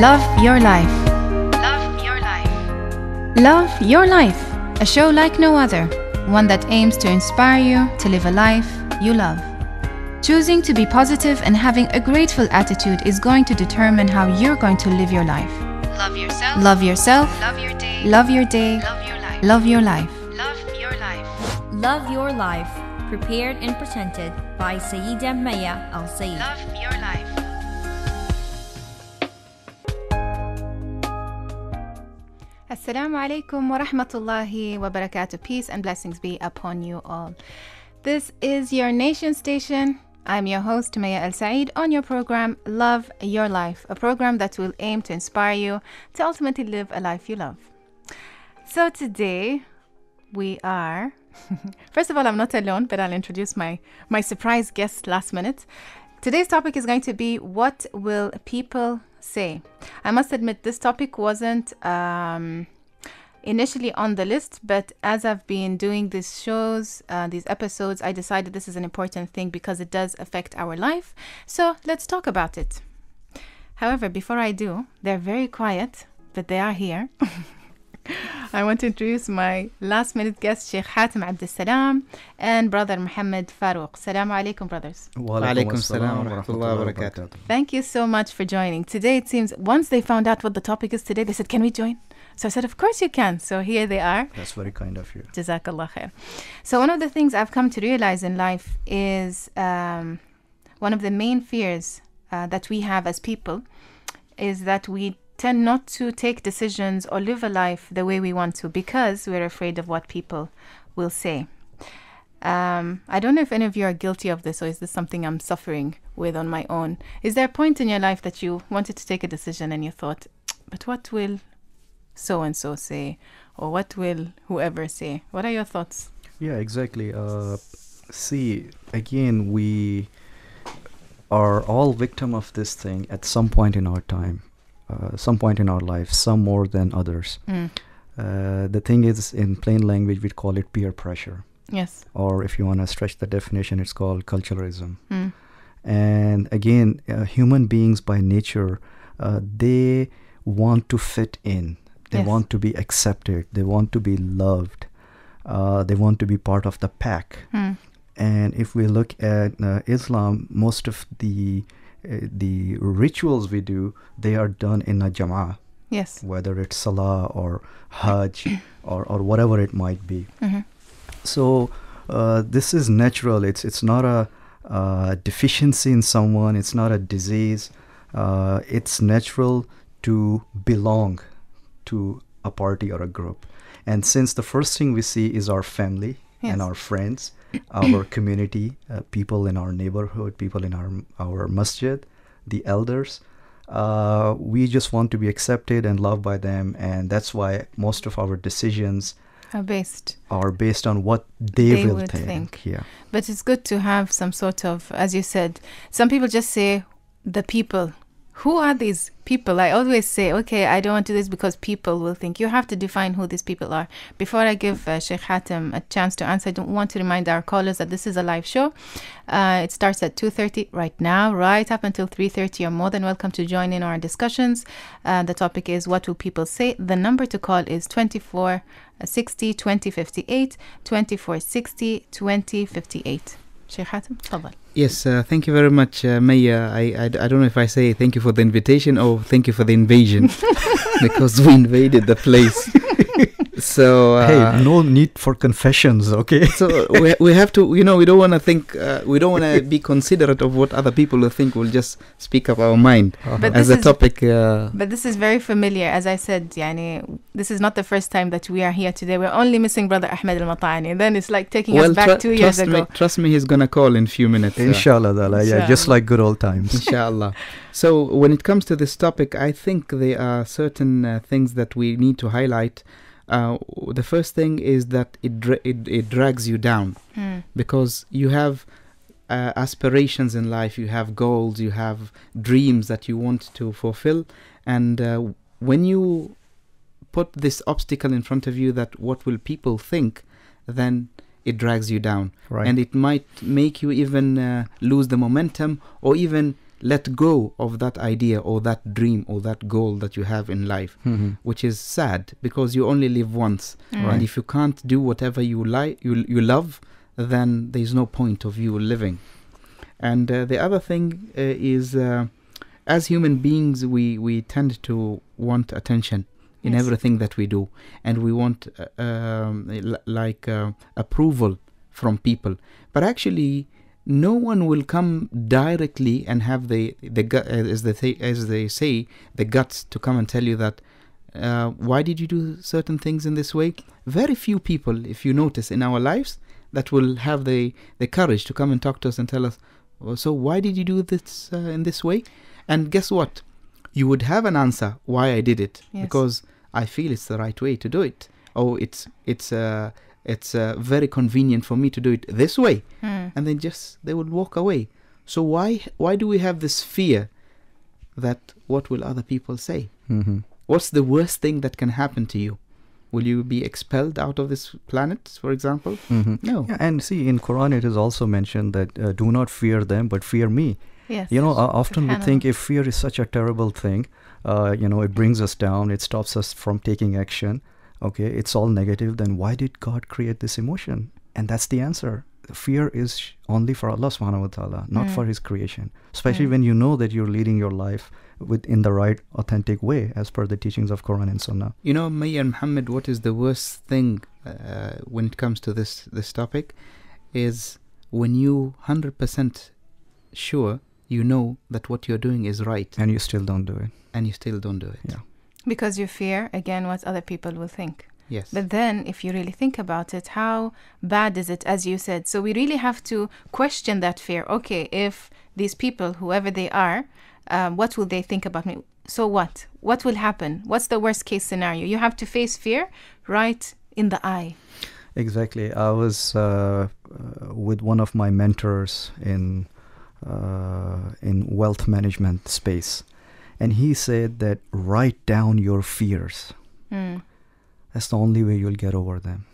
Love Your Life. Love Your Life. Love Your Life, a show like no other, one that aims to inspire you to live a life you love. Choosing to be positive and having a grateful attitude is going to determine how you're going to live your life. Love yourself. Love yourself. Love your day. Love your day. Love your life. Love your life. Love your life. Love Your Life, prepared and presented by Sayyida Mayya Al Said. Love your life. Assalamu alaikum wa rahmatullahi wa barakatuh. Peace and blessings be upon you all. This is your nation station. I'm your host, Mayya Al Said, on your program, Love Your Life, a program that will aim to inspire you to ultimately live a life you love. So today, we are... First of all, I'm not alone, but I'll introduce my surprise guest last minute. Today's topic is going to be, what will people say? I must admit, this topic wasn't initially on the list, but as I've been doing these shows, these episodes, I decided this is an important thing because it does affect our life. So let's talk about it. However, before I do, they're very quiet, but they are here. I want to introduce my last minute guest, Sh.Hatim Abdilssalaam and brother Muhammad Farouq. Assalamu alaikum, brothers. Wa alaikum assalam wa rahmatullahi wa barakatuh. Thank you so much for joining. Today, it seems, once they found out what the topic is today, they said, can we join? So I said, of course you can. So here they are. That's very kind of you. Jazakallah khair. So one of the things I've come to realize in life is one of the main fears that we have as people is that we tend not to take decisions or live a life the way we want to because we're afraid of what people will say. I don't know if any of you are guilty of this, or is this something I'm suffering with on my own? Is there a point in your life that you wanted to take a decision and you thought, but what will so-and-so say? Or what will whoever say? What are your thoughts? Yeah, exactly. See, again, we are all victim of this thing at some point in our time. Some point in our life, some more than others. The thing is, in plain language, we call it peer pressure. Yes. Or if you want to stretch the definition, it's called culturalism. And again, human beings by nature, they want to fit in. They want to be accepted. They want to be loved. They want to be part of the pack. And if we look at Islam, most of the rituals we do, they are done in a jama'ah. Yes. Whether it's salah or hajj or whatever it might be. So this is natural. It's not a deficiency in someone. It's not a disease. It's natural to belong to a party or a group. And since the first thing we see is our family and our friends, our community, people in our neighborhood, people in our masjid, the elders, we just want to be accepted and loved by them, and that's why most of our decisions are based on what they will think. Yeah. But it's good to have some sort of, as you said, some people just say the people. Who are these people? I always say, okay, I don't want to do this because people will think. You have to define who these people are. Before I give Sh.Hatim a chance to answer, I don't want to remind our callers that this is a live show. It starts at 2:30 right now, right up until 3:30. You're more than welcome to join in our discussions. The topic is, what will people say? The number to call is 2460 2058, 2460 2058. Sh.Hatim, tafadhal. Yes, thank you very much, Mayya. I don't know if I say thank you for the invitation or thank you for the invasion, because we invaded the place. So hey, no need for confessions, okay? So we have to, we don't want to think, we don't want to be considerate of what other people will think. We'll just speak up our mind as a topic. But this is very familiar, as I said. Yani, this is not the first time that we are here today. We're only missing Brother Ahmed Al-Matani, and then it's like taking us back 2 years ago. Trust me, he's gonna call in a few minutes. Inshallah, yeah, just like good old times. Inshallah. So when it comes to this topic, I think there are certain things that we need to highlight. The first thing is that it drags you down, because you have aspirations in life, you have goals, you have dreams that you want to fulfill, and when you put this obstacle in front of you, that what will people think, then it drags you down, and it might make you even lose the momentum, or even let go of that idea or that dream or that goal that you have in life, which is sad because you only live once. And if you can't do whatever you love, then there's no point of you living. And the other thing is, as human beings, we tend to want attention in everything that we do, and we want approval from people. But actually, no one will come directly and have the as they say, the guts to come and tell you that why did you do certain things in this way. Very few people, if you notice in our lives, that will have the courage to come and talk to us and tell us, so why did you do this in this way? And guess what? You would have an answer why I did it, because I feel it's the right way to do it. Oh, it's very convenient for me to do it this way. And then they would walk away. So why do we have this fear that what will other people say? What's the worst thing that can happen to you? Will you be expelled out of this planet, for example? No. Yeah, and see, in Quran it is also mentioned that do not fear them, but fear me. Yes. Often we think if fear is such a terrible thing, it brings us down, it stops us from taking action. Okay, it's all negative. Then why did God create this emotion? And that's the answer. Fear is only for Allah subhanahu wa ta'ala, not for His creation. Especially when you know that you're leading your life in the right, authentic way, as per the teachings of Quran and Sunnah. Mayya and Muhammad, what is the worst thing when it comes to this topic is when you 100% sure you know that what you're doing is right. And you still don't do it. Yeah. Because you fear, again, what other people will think. Yes. But then, if you really think about it, how bad is it, as you said? So we really have to question that fear. Okay, if these people, whoever they are, what will they think about me? So what? What will happen? What's the worst case scenario? You have to face fear right in the eye. Exactly. I was with one of my mentors in wealth management space. And he said that write down your fears. That's the only way you'll get over them.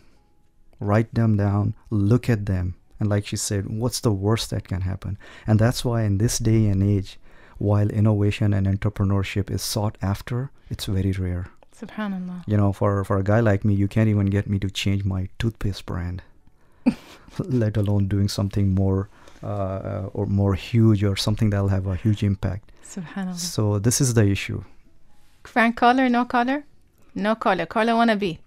Write them down, look at them. And like she said, what's the worst that can happen? And that's why in this day and age, while innovation and entrepreneurship is sought after, it's very rare. Subhanallah. For a guy like me, you can't even get me to change my toothpaste brand, let alone doing something more or more huge or something that'll have a huge impact. Subhanallah. So this is the issue. Frank, caller, no caller? No caller. Caller wanna be.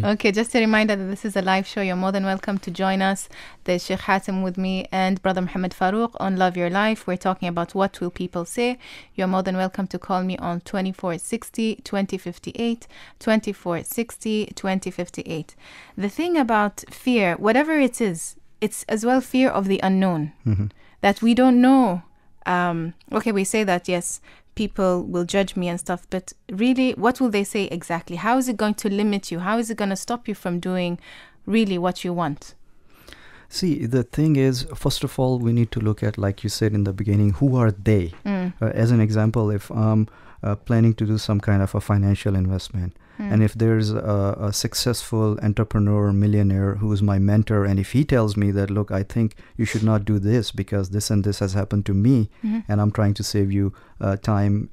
Okay, just a reminder that this is a live show. You're more than welcome to join us. There's Sh.Hatim with me and Brother Muhammad Farouq on Love Your Life. We're talking about what will people say. You're more than welcome to call me on 2460 2058, 2460 2058. The thing about fear, whatever it is, it's as well fear of the unknown, that we don't know. Okay, we say that, yes, people will judge me and stuff, but really, what will they say exactly? How is it going to limit you? How is it going to stop you from doing really what you want? See, the thing is, first of all, we need to look at, like you said in the beginning, who are they? As an example, if I'm planning to do some kind of a financial investment, and if there's a successful entrepreneur, millionaire who is my mentor, and if he tells me that, look, I think you should not do this because this and this has happened to me, and I'm trying to save you time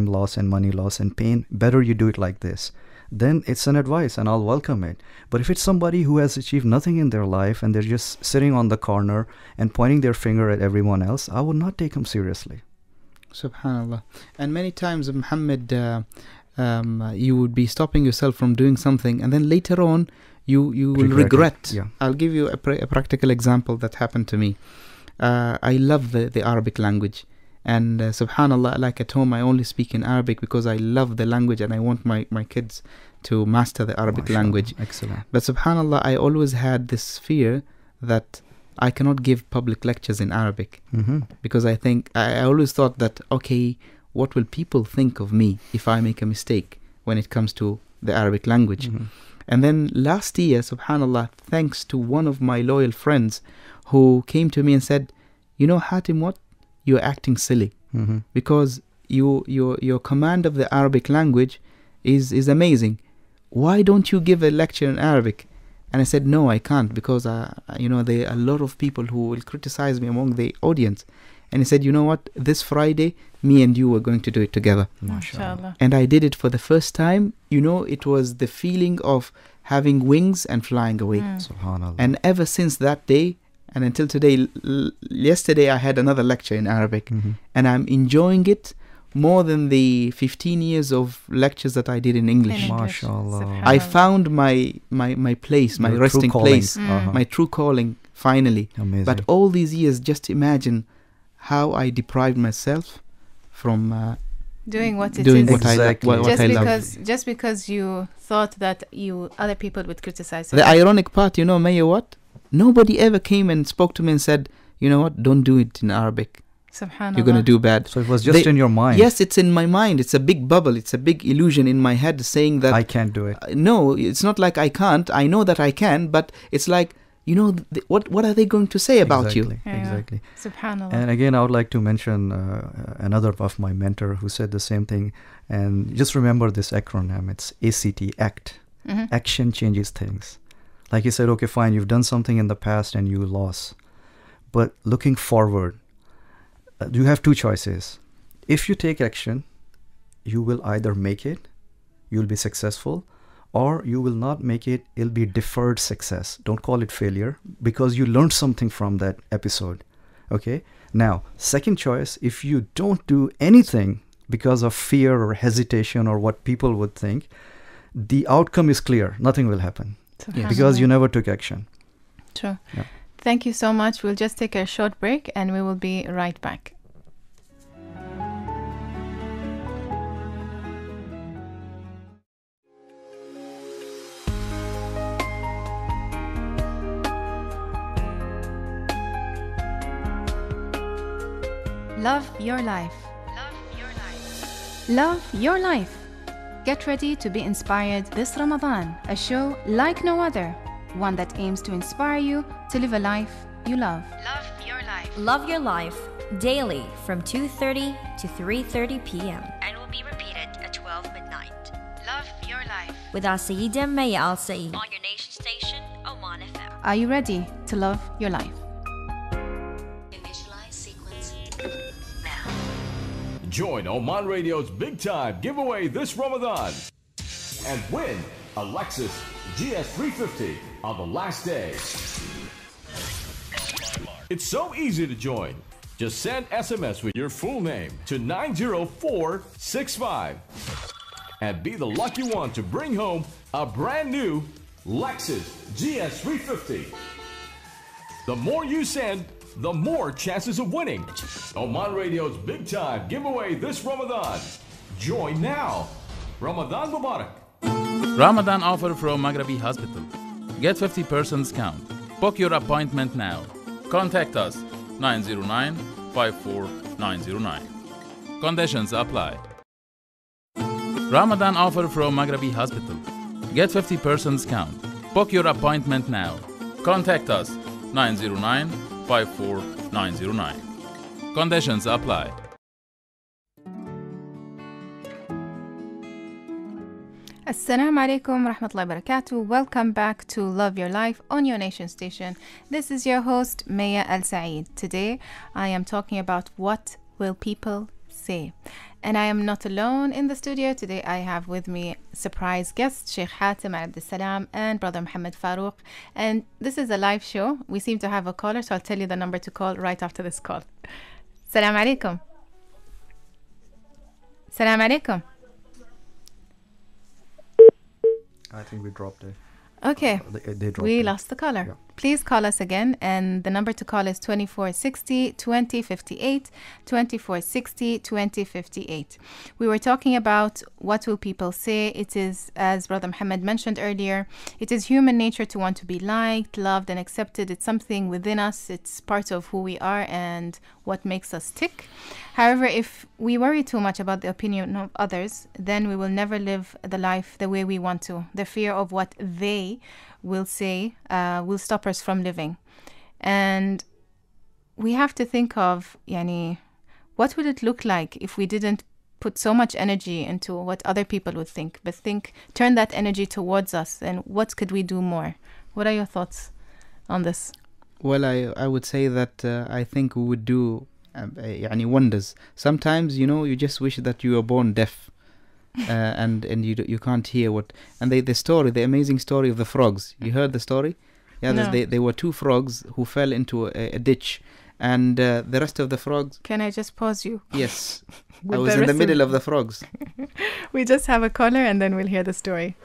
loss and money loss and pain, better you do it like this, then it's an advice and I'll welcome it. But if it's somebody who has achieved nothing in their life and they're just sitting on the corner and pointing their finger at everyone else, I would not take them seriously. Subhanallah. And many times, Muhammad, you would be stopping yourself from doing something, and then later on you will regret. Yeah. I'll give you a practical example that happened to me. I love the Arabic language, and subhanallah, like at home I only speak in Arabic because I love the language and I want my kids to master the Arabic language. Excellent. But subhanallah, I always had this fear that I cannot give public lectures in Arabic, because I always thought that, okay, what will people think of me if I make a mistake when it comes to the Arabic language? And then last year, subhanallah, thanks to one of my loyal friends who came to me and said, Hatim, what? You're acting silly, because your command of the Arabic language is amazing. Why don't you give a lecture in Arabic? And I said, no, I can't, because there are a lot of people who will criticize me among the audience. And he said, you know what, this Friday, me and you were going to do it together. MashaAllah. And I did it for the first time. You know, it was the feeling of having wings and flying away. Subhanallah. And ever since that day, and until today, yesterday I had another lecture in Arabic, and I'm enjoying it more than the 15 years of lectures that I did in English. MashaAllah. I found my place, my Your resting true calling. place, my true calling, finally. Amazing. But all these years, just imagine how I deprived myself from doing what it doing is. what Exactly. I, what just I because love. just because you thought that other people would criticize. The ironic part, you know, Mayya, what? Nobody ever came and spoke to me and said, you know what, don't do it in Arabic. Subhanallah. You're going to do bad. So it was just in your mind. Yes, it's in my mind. It's a big bubble. It's a big illusion in my head saying that I can't do it. No, it's not like I can't. I know that I can, but it's like, you know, what are they going to say about you? Yeah. Exactly. Subhanallah. And again, I would like to mention another of my mentor who said the same thing. And just remember this acronym. It's ACT, ACT. Action changes things. Like you said, okay, fine, you've done something in the past and you lost. But looking forward, you have two choices. If you take action, you will either make it, you'll be successful, or you will not make it, it'll be deferred success. Don't call it failure, because you learned something from that episode. Okay? Now, second choice, if you don't do anything because of fear or hesitation or what people would think, the outcome is clear. Nothing will happen. Because you never took action. True. Yeah. Thank you so much. We'll just take a short break and we will be right back. Love your life. Love your life. Love your life. Get ready to be inspired this Ramadan, a show like no other, one that aims to inspire you to live a life you love. Love your life. Love Your Life, daily from 2:30 to 3:30 p.m. and will be repeated at 12 midnight. Love your life. with our Sayyida Mayya Al Said. On your nation station, Oman FM. Are you ready to love your life? Initialize sequence now. Join Oman Radio's big time giveaway this Ramadan and win a Lexus GS350 on the last day. It's so easy to join. Just send SMS with your full name to 90465 and be the lucky one to bring home a brand new Lexus GS350. The more you send, the more chances of winning. Oman Radio's big time giveaway this Ramadan. Join now. Ramadan Mubarak. Ramadan offer from Maghrabi Hospital. Get 50% discount. Book your appointment now. Contact us 909-54909. Conditions apply. Ramadan offer from Maghrabi Hospital. Get 50% discount. Book your appointment now. Contact us 909-54909. Conditions apply. Assalamu alaikum rahmatullahi wa barakatuh. Welcome back to Love Your Life on your nation station. This is your host Mayya Al Said. Today I am talking about what will people say. And I am not alone in the studio. Today I have with me surprise guests Sh.Hatim and Abdilssalaam and brother Muhammad Farouq. And this is a live show. We seem to have a caller, so I'll tell you the number to call right after this call. Assalamu alaikum. Assalamu alaikum. I think we dropped it. Okay, They dropped we it. lost the caller. Yeah. Please call us again, and the number to call is 2460 2058, 2460 2058. We were talking about what will people say. It is, as Brother Muhammad mentioned earlier, it is human nature to want to be liked, loved, and accepted. It's something within us. It's part of who we are and what makes us tick. However, if we worry too much about the opinion of others, then we will never live the life the way we want to. The fear of what they will say will stop us from living. And we have to think of, what would it look like if we didn't put so much energy into what other people would think, but turn that energy towards us, and what could we do more? What are your thoughts on this? Well, I would say that I think we would do يعني wonders. Sometimes, you just wish that you were born deaf. And you can't hear what. And the amazing story of the frogs. You heard the story? Yeah, No. There were 2 frogs who fell into a ditch. And the rest of the frogs... Can I just pause you? Yes. With I was in the middle of the frogs. We just have a caller and then we'll hear the story.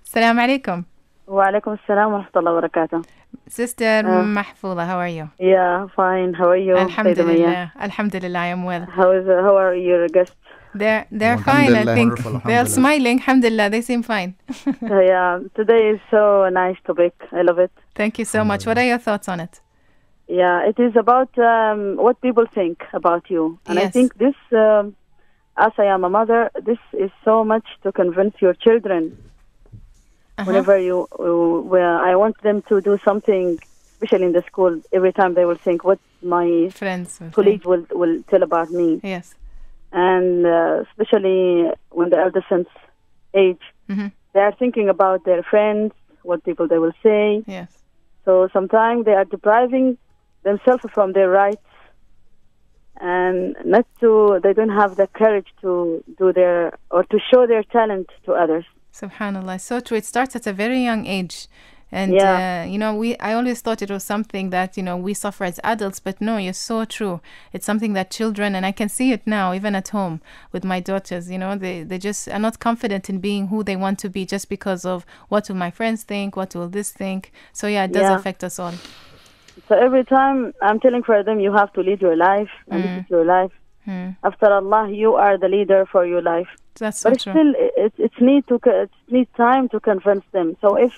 Assalamu alaikum. وعليكم السلام ورحمة الله وبركاته. Sister Mahfoula, how are you? Yeah, fine. How are you? Sayyida Mayya? Alhamdulillah. Alhamdulillah, I am well. How are your guests? They're fine, I Alhamdulillah. think. Wonderful, They're alhamdulillah. smiling. Alhamdulillah, they seem fine. Yeah, today is so a nice topic. I love it. Thank you so much. What are your thoughts on it? Yeah, it is about what people think about you. And I Yes. think this, as I am a mother, this is so much to convince your children. Whenever I want them to do something, especially in the school, every time they will think what my Friends. will colleague think. will tell about me. Yes. And especially when the adolescents age, they are thinking about their friends, what people they will say. Yes. So sometimes they are depriving themselves from their rights, and they don't have the courage to do to show their talent to others. Subhanallah, so true. It starts at a very young age. And, Yeah. I always thought it was something that, we suffer as adults, but no, you're so true. It's something that children, and I can see it now, even at home with my daughters, they just are not confident in being who they want to be just because of what will my friends think, what will this think. So, yeah, it does Yeah. affect us all. So every time I'm telling for them, you have to lead your life, and this is your life. After Allah, you are the leader for your life. That's so But true. still, it needs time to convince them. So if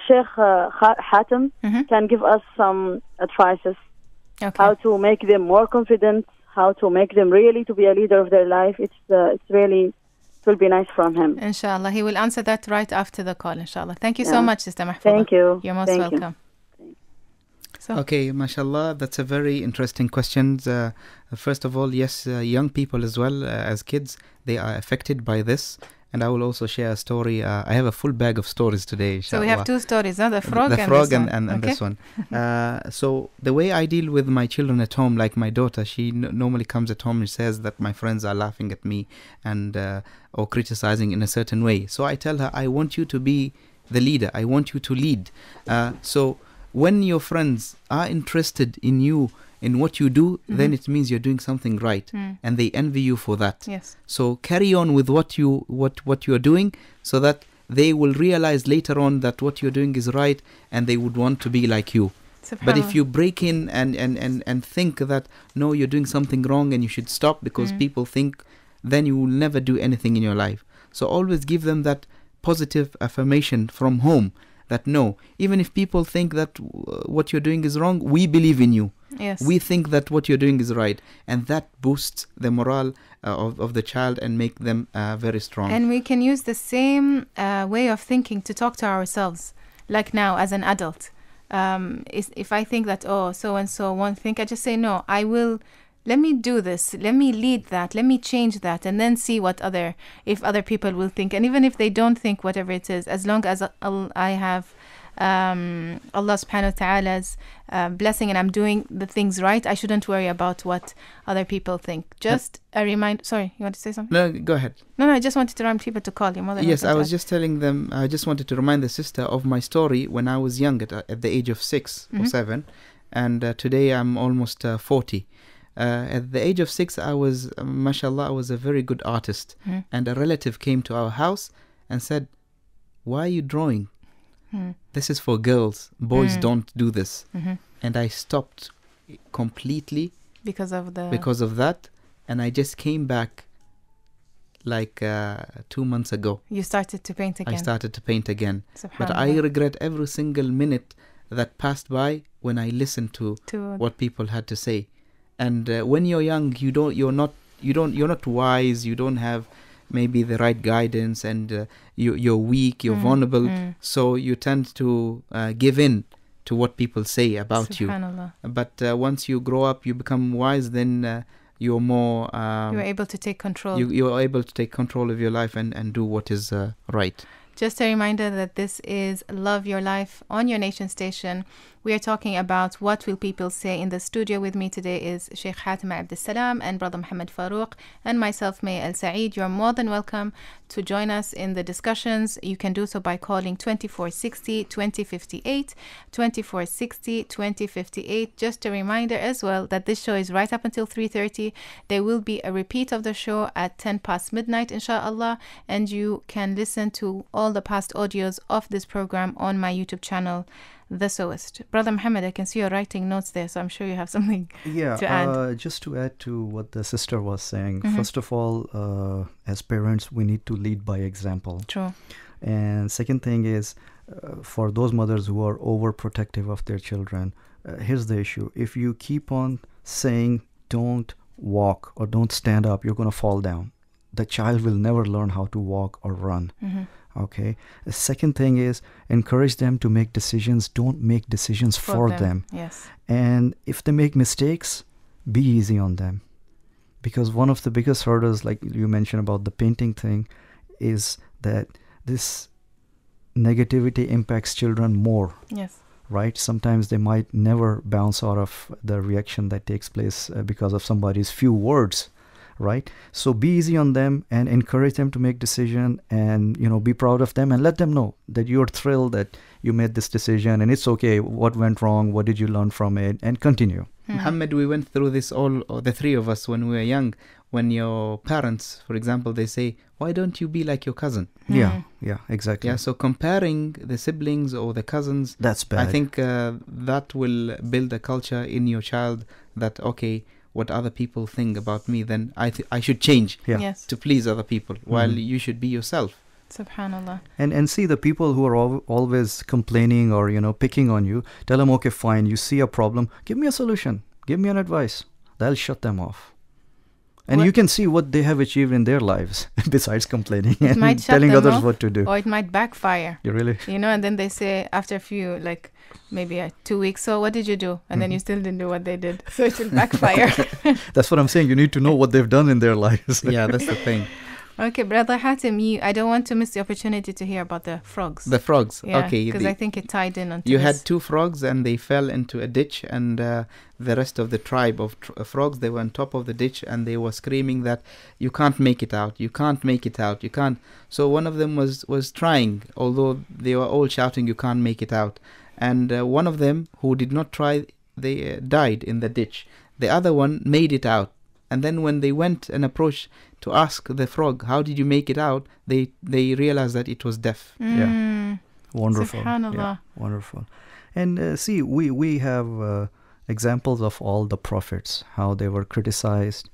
Sh.Hatim can give us some advices, Okay. how to make them more confident, how to make them really to be a leader of their life, it will be nice from him. Inshallah, he will answer that right after the call, inshallah. Thank you so Yeah. much, Sister Mahfoula. Thank you. You're most Thank you. welcome. So, Okay, mashallah, that's a very interesting question. First of all, yes, young people as well, as kids, they are affected by this. And I will also share a story. I have a full bag of stories today, inshallah. so we have 2 stories, huh? The frog, The and frog this one. and Okay? this one. So the way I deal with my children at home, like my daughter, she normally comes at home and says that my friends are laughing at me and or criticizing in a certain way. So I tell her, I want you to be the leader. I want you to lead. So when your friends are interested in you, in what you do, then it means you're doing something right, and they envy you for that. Yes. So carry on with what you're doing, so that they will realize later on that what you're doing is right, and they would want to be like you. But if you break in and think that no, you're doing something wrong and you should stop because people think, then you will never do anything in your life. So always give them that positive affirmation from home, that no, even if people think that what you're doing is wrong, we believe in you. Yes. We think that what you're doing is right, and that boosts the morale of the child and make them very strong. And we can use the same way of thinking to talk to ourselves. Like now, as an adult, if I think that, so and so won't think, I just say, no, I will. Let me do this. Let me lead that. Let me change that, and then see if other people will think. And even if they don't think, whatever it is, as long as I have Allah subhanahu wa ta'ala's blessing and I'm doing the things right, I shouldn't worry about what other people think. Just a reminder. Sorry, you want to say something? No, go ahead. No, I just wanted to remind people to call your mother. Yes, I was just telling them, I just wanted to remind the sister of my story when I was young, at the age of 6 or 7, and today I'm almost 40. At the age of 6, I was, mashallah, I was a very good artist. And a relative came to our house and said, why are you drawing? This is for girls. Boys don't do this. And I stopped completely because of that. And I just came back like 2 months ago. You started to paint again. I started to paint again. But I regret every single minute that passed by when I listened to what people had to say. And when you're young, you're not wise. You don't have maybe the right guidance, and you're weak. You're vulnerable. So you tend to give in to what people say about you. But once you grow up, you become wise. Then you're more. You're able to take control. You're able to take control of your life and do what is right. Just a reminder that this is Love Your Life on your nation station. We are talking about what will people say. In the studio with me today is Sh.Hatim Abdilssalaam and Brother Muhammad Farouq and myself, Mayya Al Said. You're more than welcome to join us in the discussions. You can do so by calling 2460 2058, 2460 2058. Just a reminder as well that this show is right up until 3:30. There will be a repeat of the show at 10 past midnight, inshallah, and you can listen to all the past audios of this program on my YouTube channel, The Sewist. Brother Muhammad, I can see you're writing notes there, so I'm sure you have something to add. Just to add to what the sister was saying, first of all, as parents, we need to lead by example. True. And second thing is, for those mothers who are overprotective of their children, here's the issue. If you keep on saying, don't walk or don't stand up, you're going to fall down. The child will never learn how to walk or run. Okay. The second thing is, encourage them to make decisions. Don't make decisions for them. Yes. And if they make mistakes, be easy on them. Because one of the biggest hurdles, like you mentioned about the painting thing, is that this negativity impacts children more. Yes. Right? Sometimes they might never bounce out of the reaction that takes place because of somebody's few words. Right? So be easy on them and encourage them to make decision, and be proud of them and let them know that you're thrilled that you made this decision and it's okay. What went wrong? What did you learn from it? And continue. Muhammad, we went through this all, the three of us, when we were young. When your parents, for example, they say, why don't you be like your cousin? Yeah, exactly. Yeah, so comparing the siblings or the cousins, that's bad. I think that will build a culture in your child that, okay, what other people think about me, then I should change to please other people, while you should be yourself. Subhanallah. And see, the people who are always complaining or picking on you, tell them, okay, fine, you see a problem, give me a solution, give me an advice. That'll shut them off. And you can see what they have achieved in their lives besides complaining and telling others what to do. Or it might backfire. You really? And then they say after a few, like maybe 2 weeks, so what did you do? And then you still didn't do what they did. So it will backfire. That's what I'm saying. You need to know what they've done in their lives. Yeah, that's the thing. Okay, Brother Hatim, I don't want to miss the opportunity to hear about the frogs. The frogs, yeah, okay. Because I think it tied in onto You this. had 2 frogs and they fell into a ditch, and the rest of the tribe of frogs, they were on top of the ditch and they were screaming that you can't make it out, you can't make it out, you can't. So one of them was trying, although they were all shouting you can't make it out. And one of them who did not try, they died in the ditch. The other one made it out. And then when they went and approached to ask the frog, how did you make it out? They realized that it was deaf. Yeah. Wonderful. Subhanallah. Yeah, wonderful. And see, we have examples of all the prophets, how they were criticized,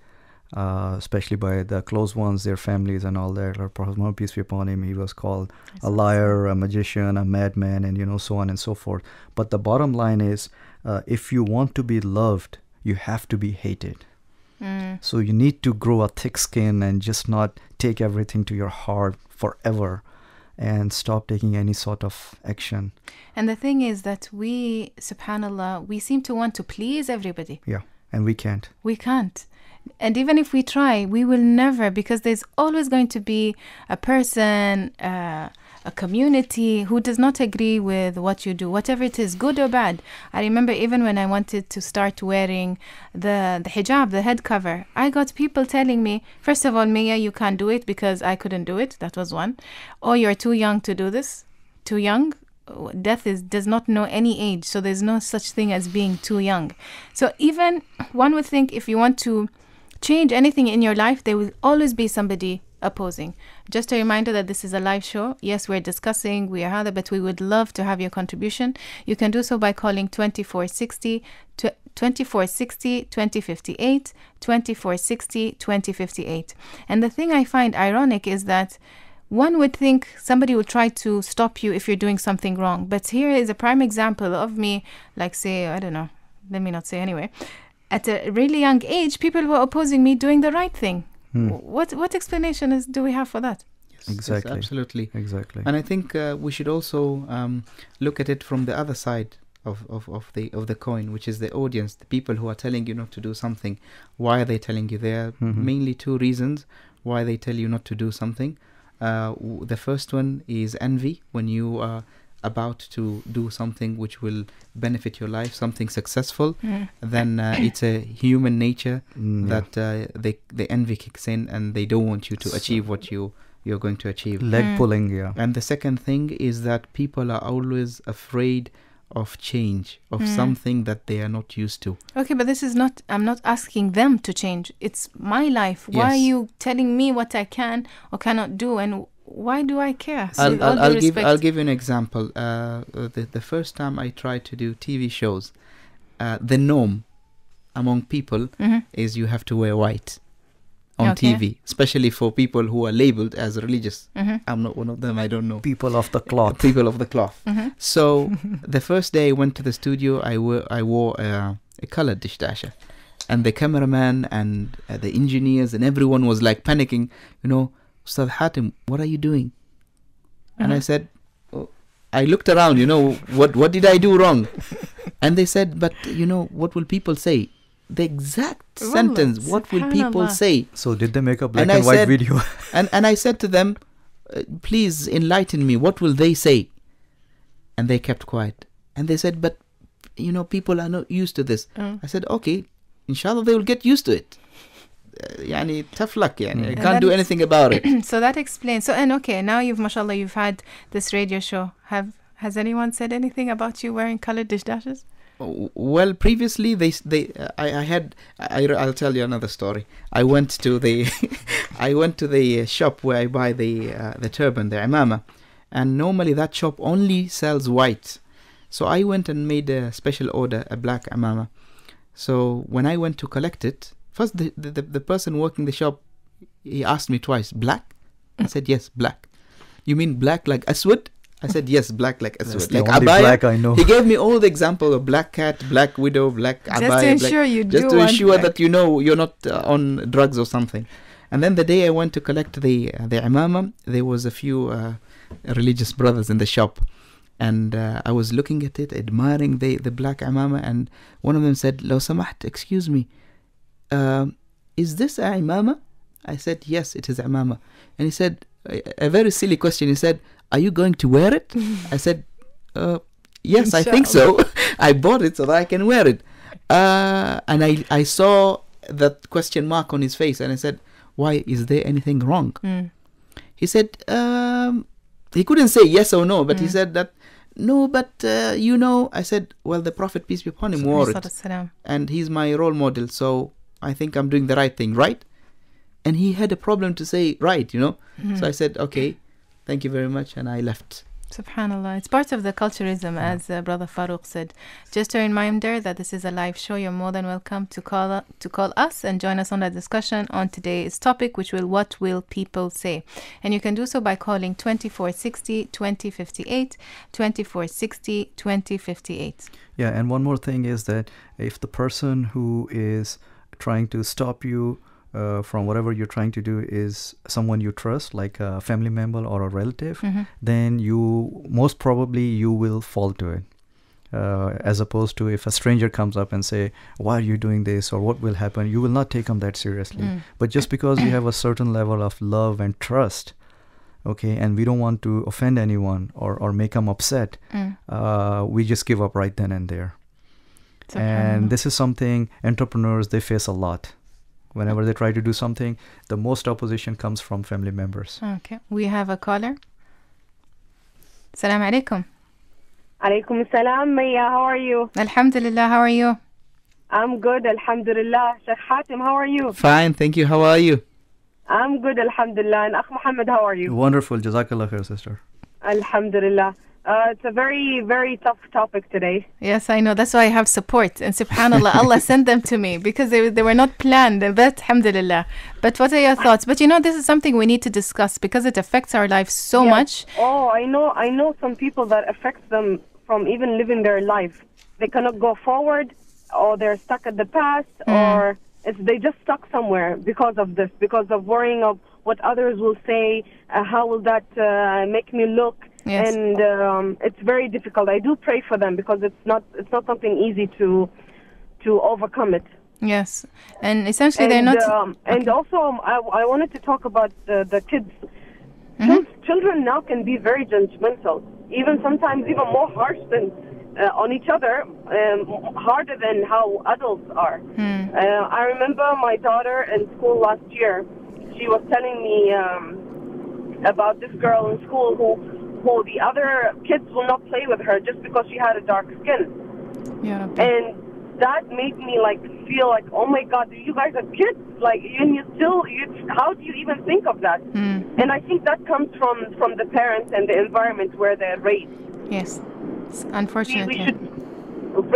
especially by the close ones, their families and all that. Our Prophet Muhammad, peace be upon him, he was called a liar, a magician, a madman, and so on and so forth. But the bottom line is, if you want to be loved, you have to be hated. So you need to grow a thick skin and just not take everything to your heart forever and stop taking any sort of action. And the thing is that we, subhanallah, we seem to want to please everybody. Yeah, and we can't. We can't. And even if we try, we will never, because there's always going to be a person, a community who does not agree with what you do, whatever it is, good or bad. I remember even when I wanted to start wearing the hijab, the head cover, I got people telling me, first of all, Mayya, you can't do it because I couldn't do it. That was one. Or you're too young to do this. Too young. Death does not know any age, so there's no such thing as being too young. So even one would think if you want to change anything in your life, there will always be somebody opposing. Just a reminder that this is a live show. Yes, we're discussing, but we would love to have your contribution. You can do so by calling 2460 2058, 2460 2058. And the thing I find ironic is that one would think somebody would try to stop you if you're doing something wrong. But here is a prime example of me, like say, I don't know, let me not say anyway. At a really young age, people were opposing me doing the right thing. What explanation do we have for that? Yes, exactly. Yes, absolutely. Exactly. And I think we should also look at it from the other side of the coin, which is the audience, the people who are telling you not to do something. Why are they telling you? There are mainly 2 reasons why they tell you not to do something. The first one is envy. When you about to do something which will benefit your life, something successful, then it's a human nature that they envy kicks in and they don't want you to achieve what you're going to achieve. Leg pulling, yeah. And the second thing is that people are always afraid of change, of something that they are not used to. Okay, but this is not, I'm not asking them to change. It's my life. Why are you telling me what I can or cannot do, and why do I care? So I'll give you an example. The first time I tried to do TV shows, the norm among people is you have to wear white on TV, especially for people who are labeled as religious. I'm not one of them, I don't know. People of the cloth. People of the cloth. So the first day I went to the studio, I wore a colored dishdasha. And the cameraman and the engineers and everyone was like panicking, you know, Ustad Hatim, what are you doing? And I said, I looked around, you know, what did I do wrong? And they said, but you know, what will people say? The exact sentence, what will people say? So did they make a black and white video? and I said to them, please enlighten me, what will they say? And they kept quiet. And they said, but you know, people are not used to this. I said, okay, inshallah they will get used to it. Yani tough luck, yani. I can't do anything about it. So that explains. So, and okay, now mashallah, you've had this radio show. Has anyone said anything about you wearing colored dishdashes? Well, previously I'll tell you another story. I went to the shop where I buy the turban, the imama, and normally that shop only sells white. So I went and made a special order, a black imama. So when I went to collect it, first the person working the shop, he asked me twice, black? I said yes, black. You mean black like aswad? I said yes, black like aswad. That's like the only abaya. black I know. He gave me all the example of black cat, black widow, black abaya. Just to ensure just to ensure that you know you're not on drugs or something. And then the day I went to collect the imama, there was a few religious brothers in the shop. And I was looking at it, admiring the black imama, and one of them said, Law samaht, excuse me, is this a imama? I said, yes, it is imama. And he said, a very silly question, he said, are you going to wear it? I said, yes, I think so. I bought it so that I can wear it. And I saw that question mark on his face, and I said, why, is there anything wrong? He said, he couldn't say yes or no, but he said that, no, but you know, I said, well, the Prophet, peace be upon him, wore it. And he's my role model, so I think I'm doing the right thing, right? And he had a problem to say right, you know. So I said, okay, thank you very much, and I left. Subhanallah, it's part of the culturism, as Brother Farouq said. Just a reminder that this is a live show. You're more than welcome to call us and join us on the discussion on today's topic, which will what will people say? And you can do so by calling 2460 2058, 2460 2058. Yeah, and one more thing is that if the person who is trying to stop you from whatever you're trying to do is someone you trust, like a family member or a relative, then you most probably you will fall to it, as opposed to if a stranger comes up and say, why are you doing this, or what will happen, you will not take them that seriously. But just because you have a certain level of love and trust, okay, and we don't want to offend anyone or make them upset, we just give up right then and there. And this is something entrepreneurs, they face a lot. Whenever they try to do something, the most opposition comes from family members. Okay. We have a caller. Assalamu alaikum. Alaikum assalam, Mayya. How are you? Alhamdulillah. How are you? I'm good, alhamdulillah. Sh.Hatim, how are you? Fine, thank you. How are you? I'm good, alhamdulillah. And Akh Muhammad, how are you? Wonderful. Jazakallah khair, sister. Alhamdulillah. It's a very, very tough topic today. Yes, I know. That's why I have support. And subhanAllah, Allah sent them to me because they were not planned. But alhamdulillah. But what are your thoughts? But you know, this is something we need to discuss because it affects our lives so much. Oh, I know some people that affects them from even living their life. They cannot go forward, or they're stuck at the past, or they just stuck somewhere because of this, because of worrying of what others will say, how will that make me look. Yes. And it's very difficult. I do pray for them because it's not something easy to overcome it. Yes, and essentially they're not. And also, I wanted to talk about the kids. Children now can be very judgmental. even sometimes even more harsh than on each other, harder than how adults are. I remember my daughter in school last year. She was telling me about this girl in school who the other kids will not play with her just because she had a dark skin. Yeah. And that made me like feel like, oh my God, you guys are kids. Like, and how do you even think of that? And I think that comes from the parents and the environment where they're raised. Yes, unfortunately. We should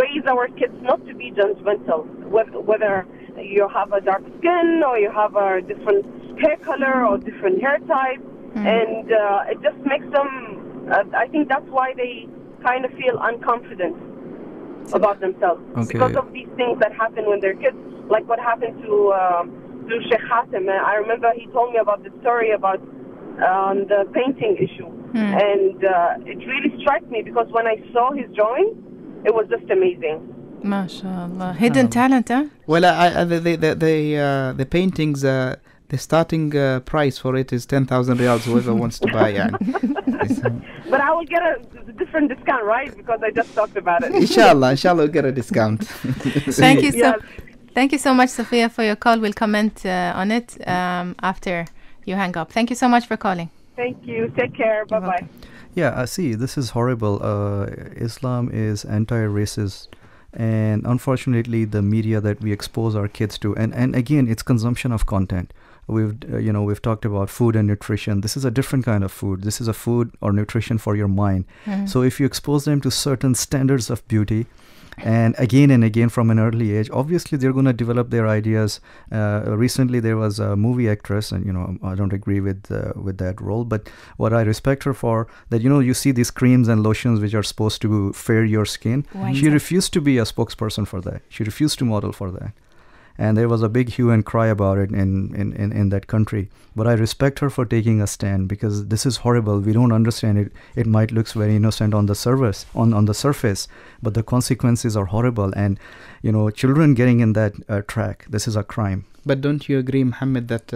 raise our kids not to be judgmental, whether you have a dark skin or you have a different hair color or different hair type. And it just makes them, I think that's why they kind of feel unconfident about themselves. Because of these things that happen when they're kids, like what happened to Sh.Hatim. I remember he told me about the story about the painting issue. And it really struck me because when I saw his drawing, it was just amazing. MashaAllah. Hidden talent, huh? Well, the paintings, the starting price for it is 10,000 riyals, whoever wants to buy. But I will get a different discount, right? Because I just talked about it. Inshallah, we'll get a discount. Thank you so much, Sophia, for your call. We'll comment on it after you hang up. Thank you so much for calling. Thank you. Take care. Bye-bye. Yeah, see, this is horrible. Islam is anti-racist. And unfortunately, the media that we expose our kids to, and again, it's consumption of content. We've talked about food and nutrition. This is a different kind of food. This is a food or nutrition for your mind. So if you expose them to certain standards of beauty, and again from an early age, obviously they're going to develop their ideas. Recently there was a movie actress, and I don't agree with that role, but what I respect her for, that you see these creams and lotions which are supposed to fair your skin. She refused to be a spokesperson for that. She refused to model for that. And there was a big hue and cry about it in that country. But I respect her for taking a stand, because this is horrible. We don't understand it. It might look very innocent on the surface, but the consequences are horrible. And children getting in that track, this is a crime. But don't you agree, Muhammad, that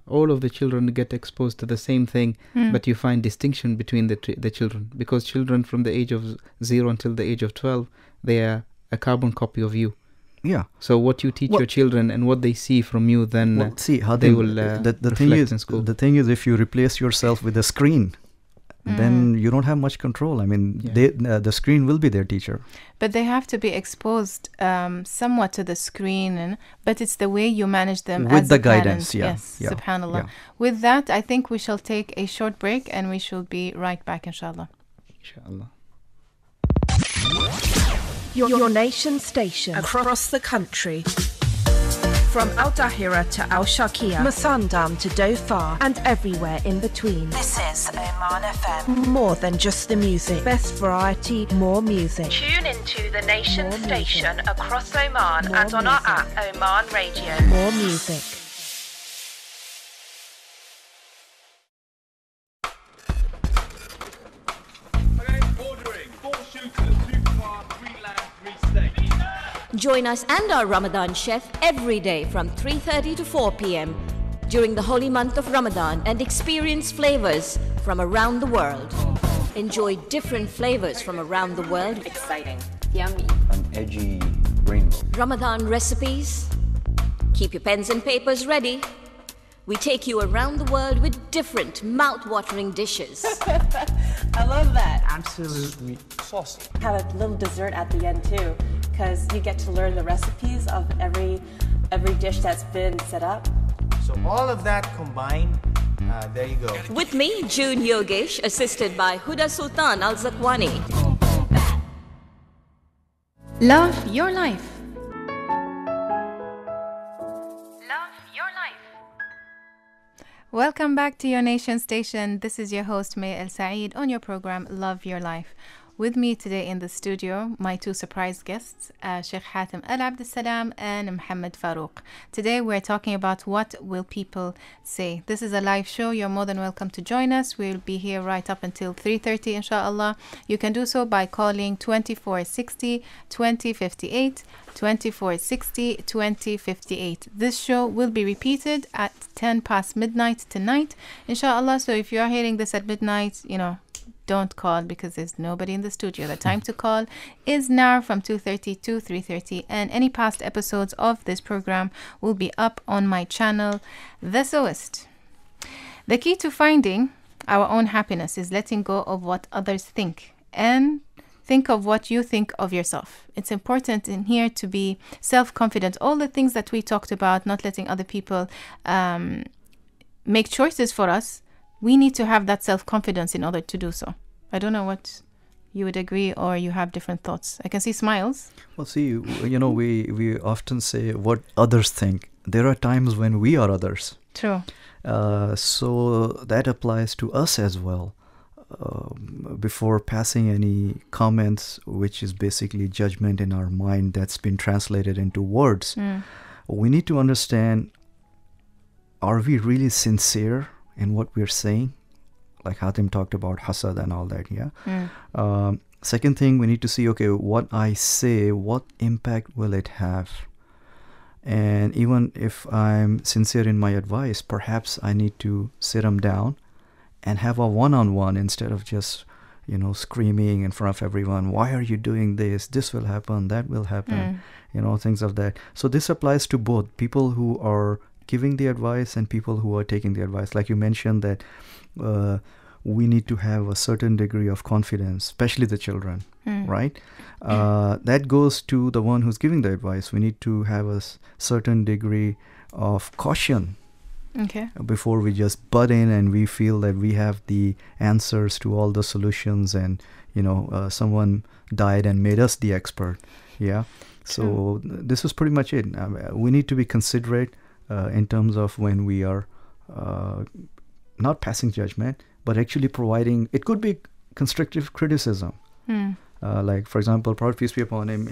all of the children get exposed to the same thing, but you find distinction between the children? Because children from the age of 0 until the age of 12, they are a carbon copy of you. Yeah. So what you teach your children and what they see from you, then see how they will the thing is, in school. The thing is, if you replace yourself with a screen, then you don't have much control. I mean, the screen will be their teacher. But they have to be exposed somewhat to the screen, but it's the way you manage them with as the a guidance. parent. Yeah. Subhanallah. Yeah. With that, I think we shall take a short break, and we shall be right back, inshallah. Inshallah. Your nation station across the country. From Al Dahira to Al Sharqiya, Masandam to Dhofar, and everywhere in between. This is Oman FM. More than just the music. Best variety, more music. Tune into the nation station across Oman and on our app, Oman Radio. More music. Join us and our Ramadan chef every day from 3:30 to 4 p.m. during the holy month of Ramadan and experience flavors from around the world. Enjoy different flavors from around the world. Exciting. Yummy. An edgy rainbow. Ramadan recipes. Keep your pens and papers ready. We take you around the world with different mouth-watering dishes. I love that. Absolutely saucy. Have a little dessert at the end too, because you get to learn the recipes of every dish that's been set up. So all of that combined, there you go. With me, June Yogesh, assisted by Huda Sultan Al Zakwani. Love your life. Welcome back to your nation station. This is your host, Mayya Al Said, on your program, Love Your Life. With me today in the studio, my two surprise guests, Sh.Hatim Al Abdilssalaam and Muhammad Farouq. Today we're talking about what will people say. This is a live show. You're more than welcome to join us. We'll be here right up until 3:30, inshallah. You can do so by calling 2460 2058, 2460 2058. This show will be repeated at 10 past midnight tonight, inshallah. So if you are hearing this at midnight, don't call because there's nobody in the studio. The time to call is now from 2:30 to 3:30, and any past episodes of this program will be up on my channel, The Sewist. The key to finding our own happiness is letting go of what others think and think of what you think of yourself. It's important in here to be self-confident. All the things that we talked about, not letting other people make choices for us, we need to have that self-confidence in order to do so. I don't know what you would agree or you have different thoughts. I can see smiles. Well, see, we often say what others think. There are times when we are others. True. So that applies to us as well. Before passing any comments, which is basically judgment in our mind that's been translated into words, we need to understand, are we really sincere in what we're saying? Like Hatim talked about hasad and all that, yeah? Second thing, we need to see, okay, what I say, what impact will it have? And even if I'm sincere in my advice, perhaps I need to sit them down and have a one-on-one instead of just, screaming in front of everyone, why are you doing this? This will happen, that will happen, things of that. So this applies to both people who are giving the advice and people who are taking the advice. Like you mentioned that we need to have a certain degree of confidence, especially the children, right? That goes to the one who's giving the advice. We need to have a certain degree of caution before we just butt in and we feel that we have the answers to all the solutions and, someone died and made us the expert. Yeah. So this is pretty much it. We need to be considerate in terms of when we are not passing judgment, but actually providing, it could be constructive criticism. Like, for example, Prophet, peace be upon him,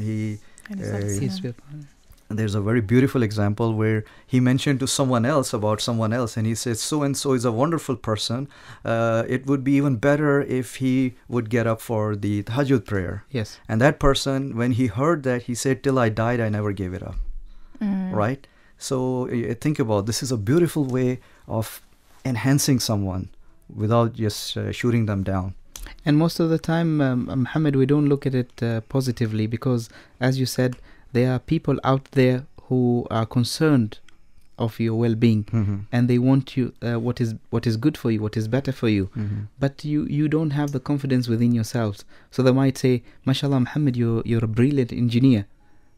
there's a very beautiful example where he mentioned to someone else about someone else, and he says, so-and-so is a wonderful person. It would be even better if he would get up for the tahajjud prayer. Yes. And that person, when he heard that, he said, till I died, I never gave it up. Right? So think about, this is a beautiful way of enhancing someone without just shooting them down. And most of the time, Muhammad, we don't look at it positively because, as you said, there are people out there who are concerned of your well-being and they want you what is good for you, what is better for you, but you don't have the confidence within yourselves. So they might say, mashallah, Muhammad, you're a brilliant engineer.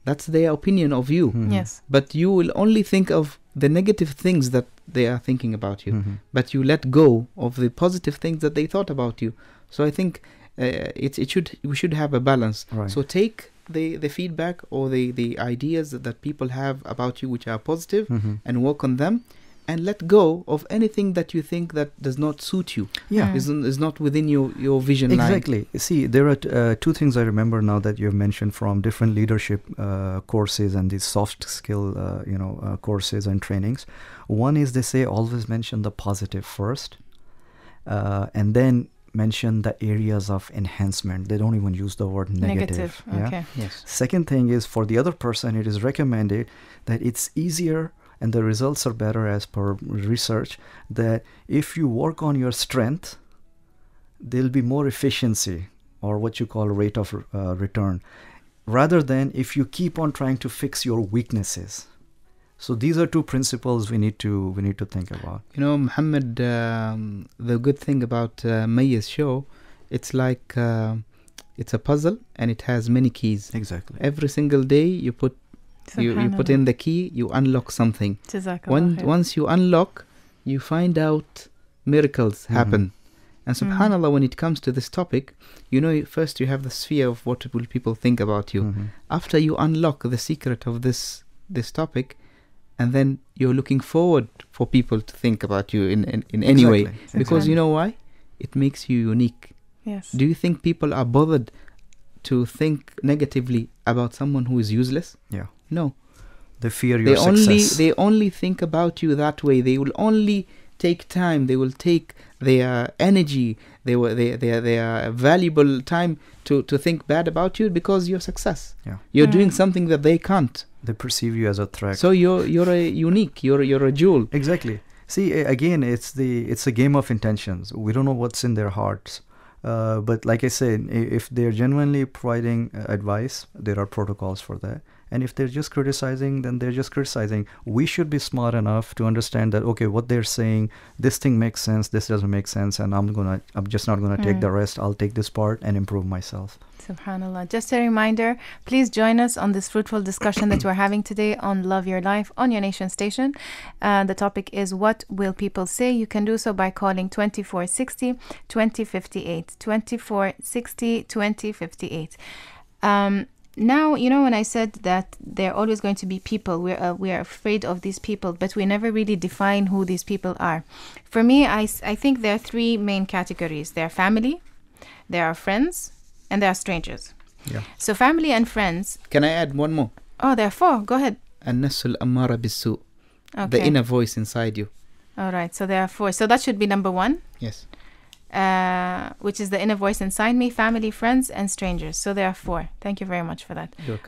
That's their opinion of you. Yes. But you will only think of the negative things that they are thinking about you, but you let go of the positive things that they thought about you. So I think we should have a balance. Right. So take the feedback or the ideas that people have about you which are positive and work on them, and let go of anything that you think that does not suit you. Yeah. Is not within your vision line. Exactly. See, there are two things I remember now that you have mentioned from different leadership courses and these soft skill courses and trainings. One is, they say always mention the positive first, and then mention the areas of enhancement. They don't even use the word negative. Okay. Yeah? Yes. Second thing is, for the other person, it is recommended that it's easier and the results are better as per research, that if you work on your strength, there'll be more efficiency, or what you call rate of return, rather than if you keep on trying to fix your weaknesses. So these are two principles we need to think about. Muhammad, the good thing about Mayya's show, it's like it's a puzzle and it has many keys. Exactly. Every single day you put in the key, you unlock something. Once you unlock, you find out miracles happen. And subhanallah, when it comes to this topic, first you have the sphere of what will people think about you. After you unlock the secret of this topic, and then you're looking forward for people to think about you in any way. Because you know why? It makes you unique. Yes. Do you think people are bothered to think negatively about someone who is useless? Yeah. No. They fear your success. They only think about you that way. They will only take time. They will take their energy, their valuable time to think bad about you because you're success. Yeah. You're doing something that they can't. They perceive you as a threat. So you're a unique. You're a jewel. Exactly. See, again, it's a game of intentions. We don't know what's in their hearts. But like I said, if they're genuinely providing advice, there are protocols for that. And if they're just criticizing, then they're just criticizing. We should be smart enough to understand that, okay, what they're saying, this thing makes sense, this doesn't make sense, and I'm just not gonna take the rest. I'll take this part and improve myself. Subhanallah. Just a reminder, please join us on this fruitful discussion that we're having today on Love Your Life on your nation station. The topic is, what will people say? You can do so by calling 2460 2058. 2460 2058. Now, you know, when I said that there are always going to be people, we are afraid of these people, but we never really define who these people are. For me, I think there are three main categories. There are family, there are friends, and there are strangers. Yeah. So family and friends. Can I add one more? Oh, there are four. Go ahead. النفس الأمارة بالسوء. Okay. The inner voice inside you. All right. So there are four. So that should be number one. Yes. Which is the inner voice inside me, family, friends, and strangers. So there are four. Thank you very much for that. You're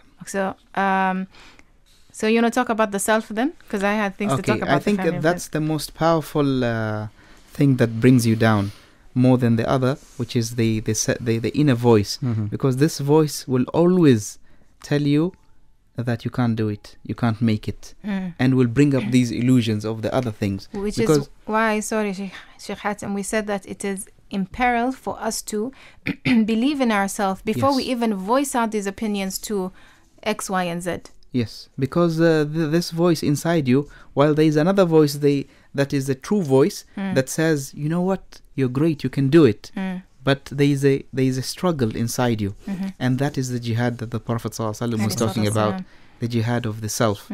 welcome. So you want to talk about the self then? Because I had things to talk about. I think that's the most powerful thing that brings you down more than the other, which is the inner voice. Because this voice will always tell you that you can't do it, you can't make it, and will bring up these illusions of the other things. Which is why, sorry, Sh.Hatim, we said that it is imperative for us to believe in ourselves before we even voice out these opinions to X, Y, and Z. Yes, because this voice inside you, while there is another voice that is a true voice that says, you know what, you're great, you can do it. But there is a struggle inside you, and that is the jihad that the Prophet ﷺ was talking about, the jihad of the self.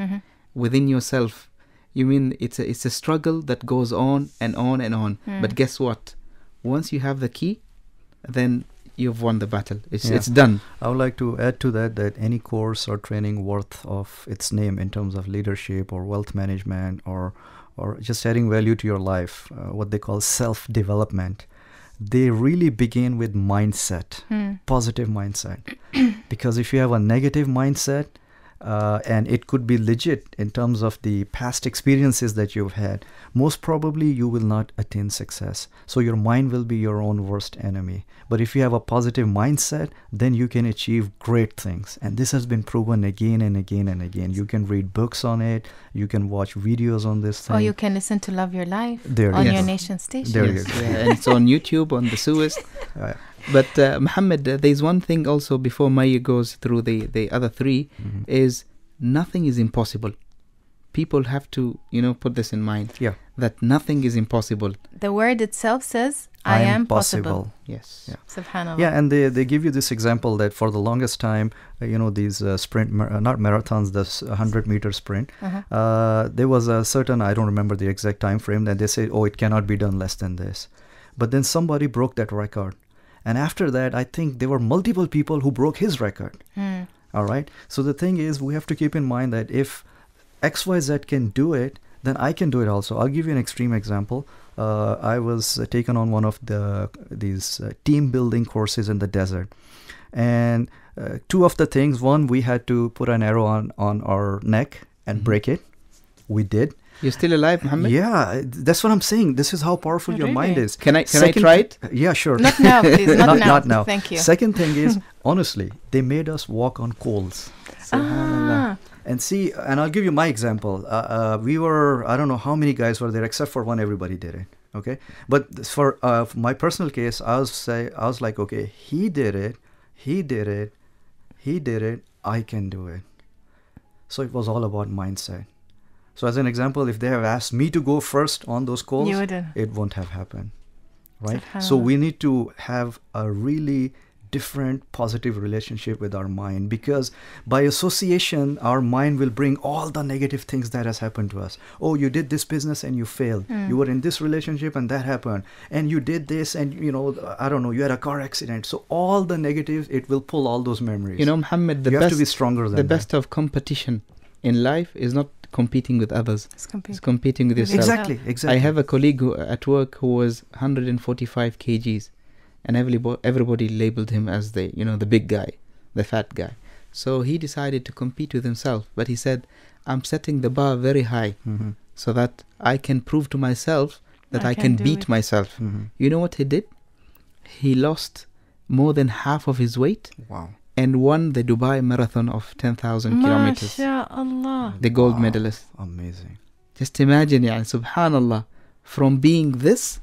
Within yourself, you mean it's a struggle that goes on and on and on. But guess what? Once you have the key, then you've won the battle. It's done. I would like to add to that any course or training worth of its name in terms of leadership or wealth management or just adding value to your life, what they call self-development, they really begin with mindset, positive mindset. Because if you have a negative mindset, and it could be legit in terms of the past experiences that you've had, most probably you will not attain success. So your mind will be your own worst enemy. But if you have a positive mindset, then you can achieve great things. And this has been proven again and again and again. You can read books on it, you can watch videos on this thing. Or you can listen to Love Your Life on your nation station. There you go. And it's on YouTube, on the Sewist. But Muhammad, there's one thing also before Mayya goes through the other three, is nothing is impossible. People have to, put this in mind. Yeah. That nothing is impossible. The word itself says, I am possible. Yes. Yeah. Subhanallah. Yeah, and they give you this example that for the longest time, these sprint, not marathons, this 100-meter sprint, there was a certain, I don't remember the exact time frame, that they say, oh, it cannot be done less than this. But then somebody broke that record. And after that, I think there were multiple people who broke his record. All right. So the thing is, we have to keep in mind that if XYZ can do it, then I can do it also. I'll give you an extreme example. I was taken on one of these team building courses in the desert. And two of the things, one, we had to put an arrow on our neck and break it. We did. You're still alive, Muhammad? Yeah, that's what I'm saying. This is how powerful your mind is. Can I try it? Yeah, sure. Not now, please. Not now. Thank you. Second thing is, honestly, they made us walk on coals. And see, and I'll give you my example. We were, I don't know how many guys were there, except for one, everybody did it. Okay. But for my personal case, I was like, okay, he did it, I can do it. So it was all about mindset. So as an example, if they have asked me to go first on those calls, it won't have happened, right? So we need to have a really different positive relationship with our mind, because by association, our mind will bring all the negative things that has happened to us. Oh, you did this business and you failed. You were in this relationship and that happened. And you did this and, I don't know, you had a car accident. So all the negatives, it will pull all those memories. Muhammad, you have to be stronger than the best of competition in life is not competing with others. It's competing with yourself. Exactly. I have a colleague at work who was 145 kgs, and everybody labeled him as the big guy, the fat guy. So he decided to compete with himself, but he said, I'm setting the bar very high so that I can prove to myself that I can beat myself. You know what he did? he lost more than half of his weight. Wow. And won the Dubai Marathon of 10,000 kilometers. MashaAllah. The gold medalist. Amazing. Just imagine, subhanallah, from being this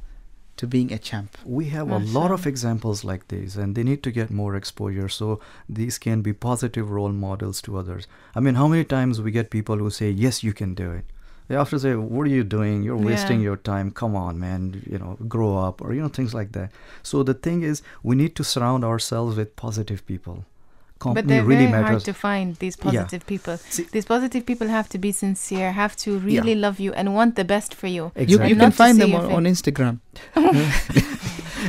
to being a champ. We have a lot of examples like these, and they need to get more exposure so these can be positive role models to others. I mean, how many times we get people who say, yes, you can do it. They often say, what are you doing? You're wasting your time. Come on, man, grow up, or, things like that. So the thing is, we need to surround ourselves with positive people. But they're really very hard to find, these positive people. These positive people have to be sincere, have to really love you and want the best for you. Exactly. You can find them on Instagram.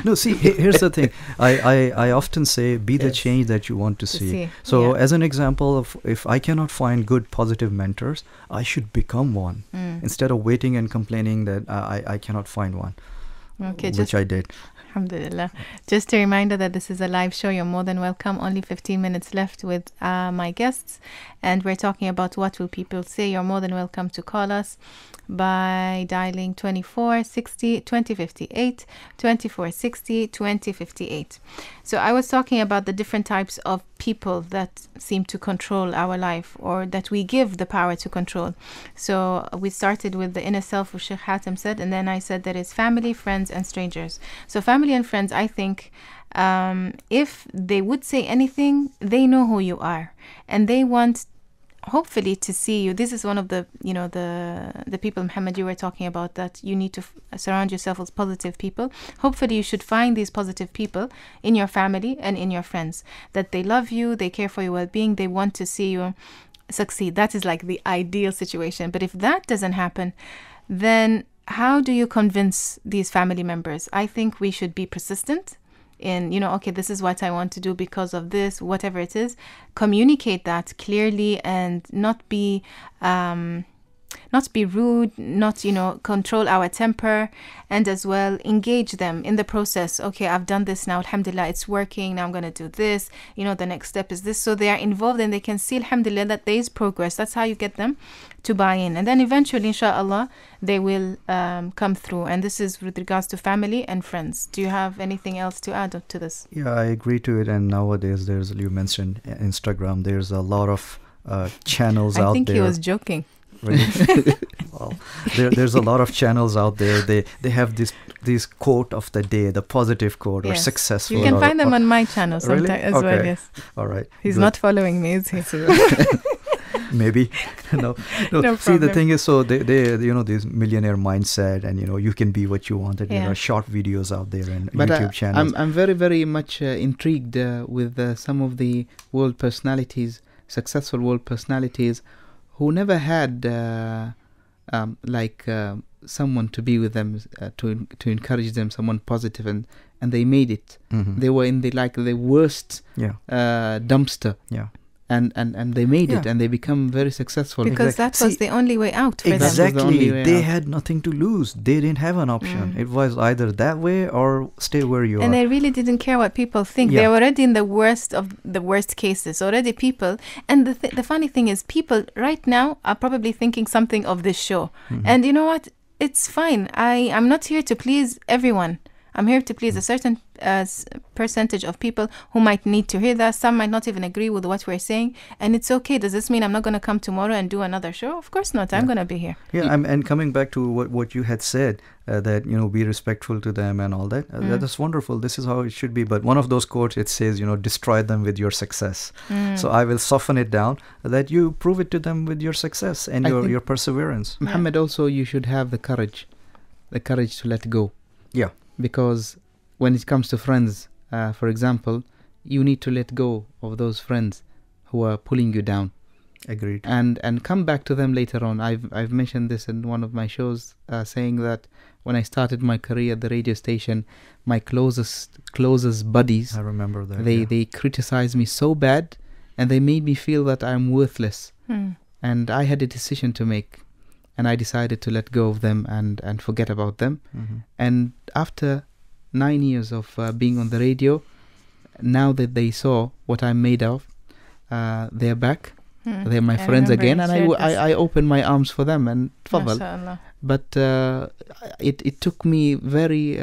No, see, here's the thing. I often say, be the change that you want to see. So as an example of, if I cannot find good positive mentors, I should become one instead of waiting and complaining that I cannot find one, which I did. Alhamdulillah. Just a reminder that this is a live show. You're more than welcome. Only 15 minutes left with my guests. And we're talking about what will people say. You're more than welcome to call us by dialing 2460 2058, 2460 2058. So I was talking about the different types of people that seem to control our life, or that we give the power to control. So we started with the inner self, which Sh.Hatim said, and then I said that it's family, friends, and strangers. So family and friends, I think, if they would say anything, they know who you are, and they want, hopefully, to see you. This is one of the, the people, Muhammad, you were talking about, that you need to surround yourself with positive people. Hopefully you should find these positive people in your family and in your friends, that they love you, they care for your well-being, they want to see you succeed. That is like the ideal situation. But if that doesn't happen, then how do you convince these family members? I think we should be persistent in, okay, this is what I want to do because of this, whatever it is. Communicate that clearly and not be rude, not, control our temper, and as well engage them in the process. Okay, I've done this now, alhamdulillah, it's working, now I'm going to do this, the next step is this. So they are involved and they can see, alhamdulillah, that there is progress. That's how you get them to buy in. And then eventually, inshallah, they will come through. And this is with regards to family and friends. Do you have anything else to add to this? Yeah, I agree to it. And nowadays, you mentioned Instagram, there's a lot of channels out there. I think he was joking. Really? Well, there's a lot of channels out there. They have this quote of the day, the positive quote, or successful. You can find them on my channel sometimes as well. Yes. All right. He's not following me, is he? Maybe. No. See, the thing is, so they this millionaire mindset, and you can be what you want, and short videos out there and YouTube channels. I'm very, very much intrigued with some of the world personalities, successful world personalities, who never had someone to be with them, to encourage them, someone positive, and they made it. Mm-hmm. They were in the worst dumpster. Yeah. And they made it, and they become very successful. Because that was the only way out for them. Exactly. They had nothing to lose. They didn't have an option. It was either that way or stay where you are. And they really didn't care what people think. They're already in the worst of the worst cases. Already people. And the funny thing is, people right now are probably thinking something of this show. Mm-hmm. And you know what? It's fine. I'm not here to please everyone. I'm here to please a certain percentage of people who might need to hear that. Some might not even agree with what we're saying, and it's okay. Does this mean I'm not going to come tomorrow and do another show? Of course not. I'm going to be here. Yeah, and coming back to what you had said, that be respectful to them and all that. That's wonderful. This is how it should be. But one of those quotes, it says, destroy them with your success. So I will soften it down, that you prove it to them with your success and your perseverance. Muhammad, also you should have the courage to let go. Yeah. Because when it comes to friends, for example, you need to let go of those friends who are pulling you down. Agreed. And come back to them later on. I've mentioned this in one of my shows, saying that when I started my career at the radio station, my closest buddies, I remember that. They criticized me so bad, and they made me feel that I'm worthless. And I had a decision to make. And I decided to let go of them and forget about them. Mm-hmm. And after 9 years of being on the radio, now that they saw what I'm made of, they're back. They're my friends again. And I open my arms for them. And tafadhal. But it took me very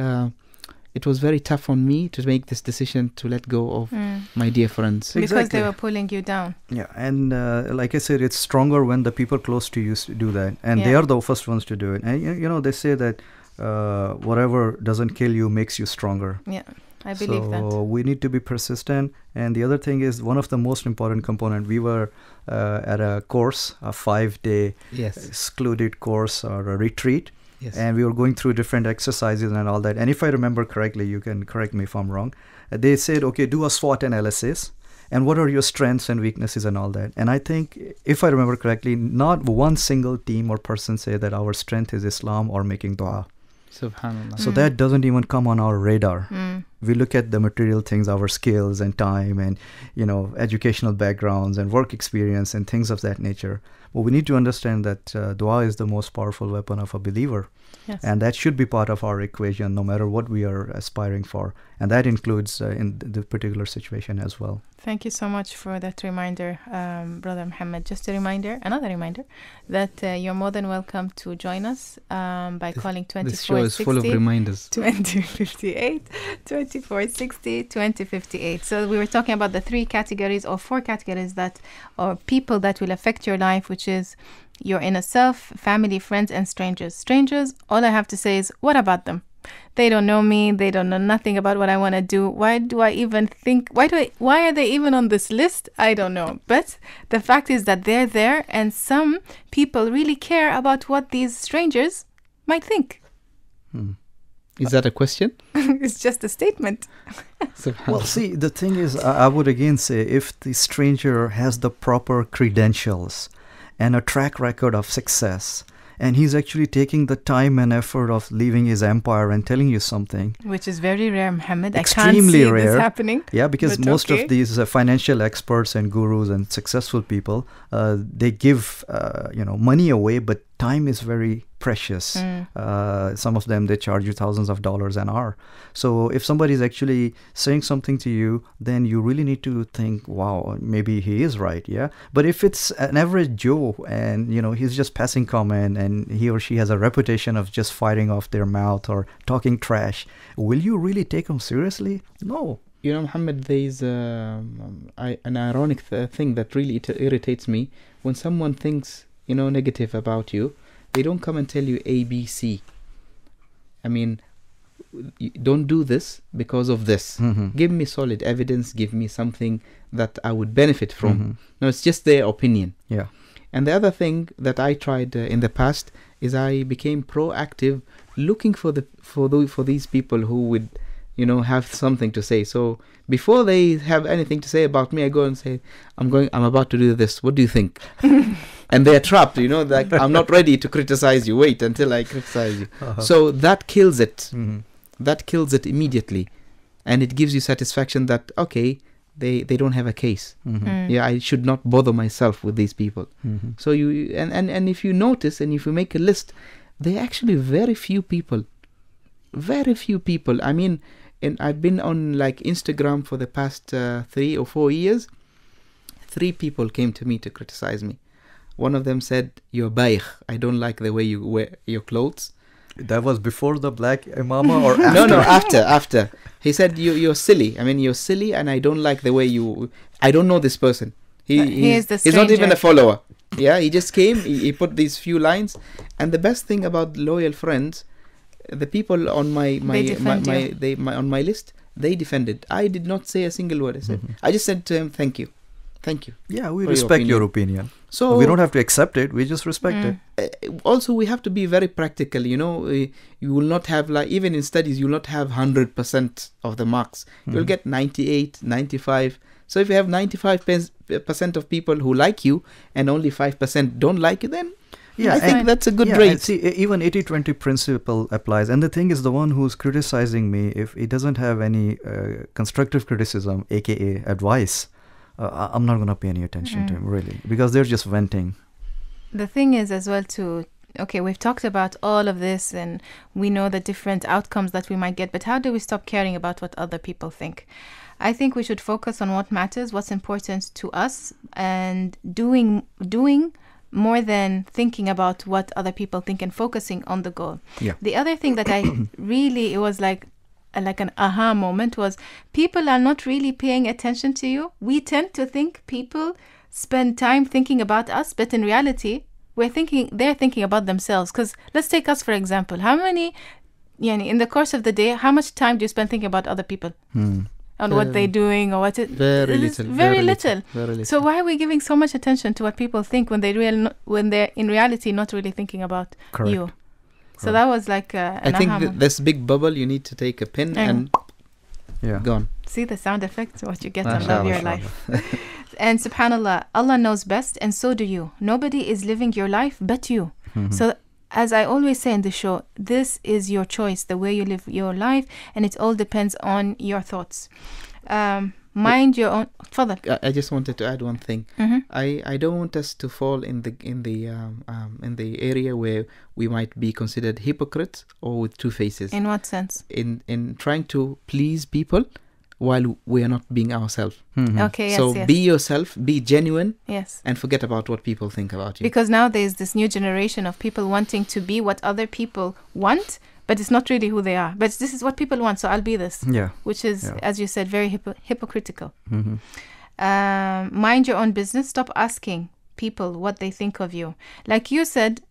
it was very tough on me to make this decision to let go of my dear friends. Because they were pulling you down. Yeah, and like I said, it's stronger when the people close to you do that, and they are the first ones to do it. And you know, they say that whatever doesn't kill you makes you stronger. Yeah, I believe that. So we need to be persistent. And the other thing is, one of the most important component, we were at a course, a 5-day excluded course or a retreat. Yes. And we were going through different exercises and all that. And if I remember correctly, you can correct me if I'm wrong. They said, okay, do a SWOT analysis. And what are your strengths and weaknesses and all that? And I think, if I remember correctly, not one single team or person said that our strength is Islam or making dua. Subhanallah. So that doesn't even come on our radar. We look at the material things, our skills and time and, you know, educational backgrounds and work experience and things of that nature. But we need to understand that dua is the most powerful weapon of a believer. Yes. And that should be part of our equation, no matter what we are aspiring for. And that includes in the particular situation as well. Thank you so much for that reminder, Brother Muhammad. Just a reminder, another reminder, that you're more than welcome to join us by calling 2460. This show is full of reminders. 2058, 2460, 2058. So we were talking about the 3 categories or 4 categories that are people that will affect your life, which is your inner self, family, friends, and strangers. Strangers, all I have to say is, what about them? They don't know me. They don't know nothing about what I want to do. Why do I even think? Why are they even on this list? I don't know. But the fact is that they're there, and some people really care about what these strangers might think. Is that a question? It's just a statement. Well, see, the thing is, I would again say, if the stranger has the proper credentials and a track record of success, and he's actually taking the time and effort of leaving his empire and telling you something. Which is very rare, Muhammad. Extremely I can't see rare. this happening. Yeah, because most of these financial experts and gurus and successful people, they give money away, but time is very precious. Some of them, they charge you thousands of dollars an hour. So if somebody is actually saying something to you, then you really need to think, wow, maybe he is right. Yeah. But if it's an average Joe and, you know, he's just passing comment and he or she has a reputation of just firing off their mouth or talking trash, will you really take him seriously? No. You know, Muhammad, there's an ironic thing that really irritates me. When someone thinks, you know, negative about you, they don't come and tell you A, B, C. I mean, don't do this because of this. Give me solid evidence. Give me something that I would benefit from. No, it's just their opinion. Yeah. And the other thing that I tried in the past is I became proactive, looking for these people who would, you know, have something to say. So before they have anything to say about me, I go and say, I'm about to do this. What do you think? And they're trapped, you know, like, I'm not ready to criticize you. Wait until I criticize you. So that kills it. That kills it immediately. And it gives you satisfaction that, okay, they don't have a case. Yeah, I should not bother myself with these people. So you, and if you notice, and if you make a list, there are actually very few people. Very few people. I mean, and I've been on like Instagram for the past 3 or 4 years. 3 people came to me to criticize me. One of them said, "You're baykh. I don't like the way you wear your clothes." That was before the black imama or after? No, after. He said, you're silly. I mean, you're silly, and I don't like the way you... I don't know this person. He's not even a follower. Yeah, he just came, he put these few lines. And the best thing about loyal friends, the people on my list, they defended. I did not say a single word. I just said to him, thank you. Yeah, we respect your opinion. So we don't have to accept it. We just respect it. Also, we have to be very practical. You know, you will not have, like, even in studies, you will not have 100% of the marks. You'll get 98, 95. So if you have 95% of people who like you and only 5% don't like you, then I think that's a good rate. See, even 80-20 principle applies. And the thing is, the one who's criticizing me, if he doesn't have any constructive criticism, aka advice, I'm not going to pay any attention to him, really, because they're just venting. The thing is as well okay, we've talked about all of this and we know the different outcomes that we might get, but how do we stop caring about what other people think? I think we should focus on what matters, what's important to us, and doing more than thinking about what other people think and focusing on the goal. Yeah. The other thing that I really, it was like, like an aha moment was people are not really paying attention to you. We tend to think people spend time thinking about us, but in reality, they're thinking about themselves. Because let's take us for example. How many, in the course of the day, how much time do you spend thinking about other people? On what they're doing or what it very little. Very little. So why are we giving so much attention to what people think when they're in reality not really thinking about you? So that was like I think this big bubble, you need to take a pin and gone. See the sound effects, what you get on Love Your Life. And subhanallah, Allah knows best, and so do you. Nobody is living your life but you. So as I always say in the show, this is your choice, the way you live your life, and it all depends on your thoughts. Mind your own. I just wanted to add one thing. I don't want us to fall in the area where we might be considered hypocrites or with two faces. In what sense? In trying to please people while we are not being ourselves. Okay, yes, so be yourself, be genuine, yes, and forget about what people think about you. Because now there's this new generation of people wanting to be what other people want, but it's not really who they are. But this is what people want, so I'll be this. Yeah. Which is, as you said, very hypocritical. Mind your own business. Stop asking people what they think of you. Like you said,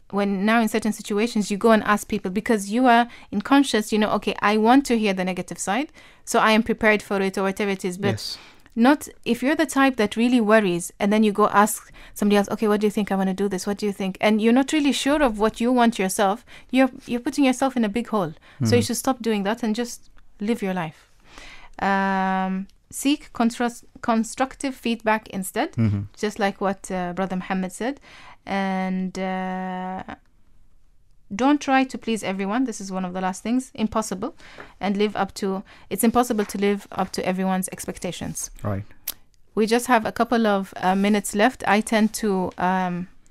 when now in certain situations you go and ask people because you are in conscious, okay, I want to hear the negative side, so I am prepared for it or whatever it is. But not if you're the type that really worries and then you go ask somebody else, okay, what do you think? I want to do this. What do you think? And you're not really sure of what you want yourself. You're putting yourself in a big hole. So you should stop doing that and just live your life. Seek constructive feedback instead, just like what Brother Muhammad said. And don't try to please everyone. This is one of the last things. Impossible. And it's impossible to live up to everyone's expectations. Right. We just have a couple of minutes left. I tend to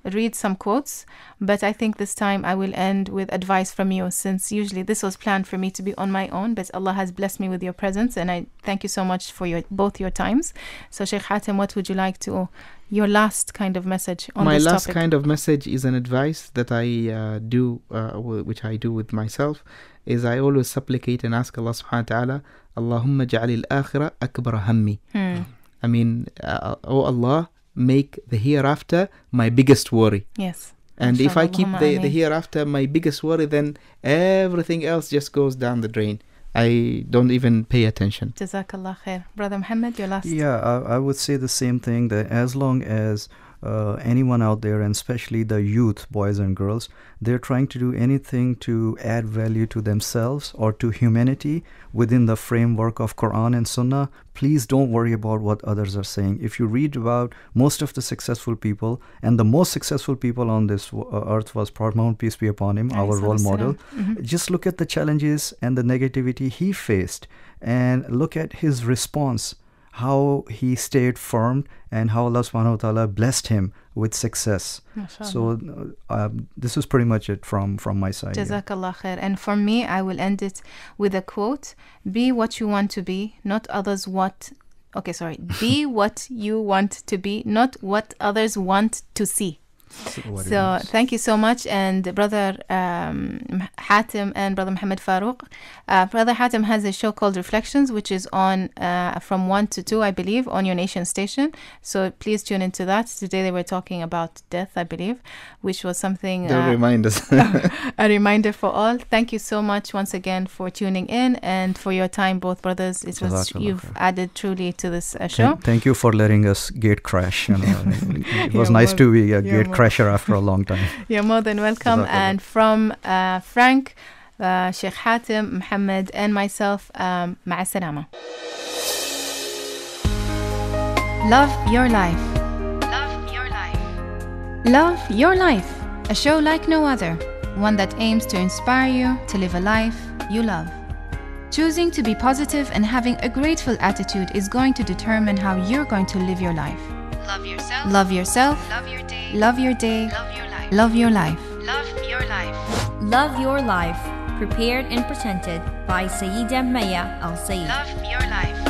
read some quotes, but I think this time I will end with advice from you, since usually this was planned for me to be on my own, but Allah has blessed me with your presence, and I thank you so much for both your times. So Sh.Hatim, what would you like your last kind of message on this topic? My last kind of message is an advice that I do, which I do with myself, is I always supplicate and ask Allah subhanahu wa ta'ala, Allahumma ja'al al-akhirah akbar hammi. I mean, oh Allah, make the hereafter my biggest worry. Yes. And if I keep the hereafter my biggest worry, then everything else just goes down the drain. I don't even pay attention. Jazakallah khair. Brother Muhammad, your last. Yeah, I would say the same thing, that as long as anyone out there, and especially the youth, boys and girls, they're trying to do anything to add value to themselves or to humanity within the framework of Quran and Sunnah, please don't worry about what others are saying. If you read about most of the successful people, and the most successful people on this earth was Prophet Muhammad, peace be upon him, our role model. Just look at the challenges and the negativity he faced, and look at his response, how he stayed firm, and how Allah subhanahu wa ta'ala blessed him with success. So this is pretty much it from my side. Jazakallah khair. And for me, I will end it with a quote: be what you want to be, not others what. Okay, sorry. Be what you want to be, not what others want to see. So thank you so much. And Brother Hatim and Brother Muhammad Farouq, Brother Hatim has a show called Reflections, which is on from 1 to 2, I believe, on your nation station. So please tune into that. Today they were talking about death, I believe, which was something a reminder for all. Thank you so much once again for tuning in and for your time, both brothers. You've added truly to this show. Thank you for letting us gate crash. It was nice to be a gate crasher after a long time. You're more than welcome. And from Frank, Sheikh Hatim, Muhammad, and myself, ma'a salama. Love Your Life. Love Your Life. Love Your Life. A show like no other. One that aims to inspire you to live a life you love. Choosing to be positive and having a grateful attitude is going to determine how you're going to live your life. Love yourself. Love yourself. Love your day. Love your day. Love your life. Love your life. Love your life. Love Your Life. Prepared and presented by Sayyida Mayya Al Said. Love your life.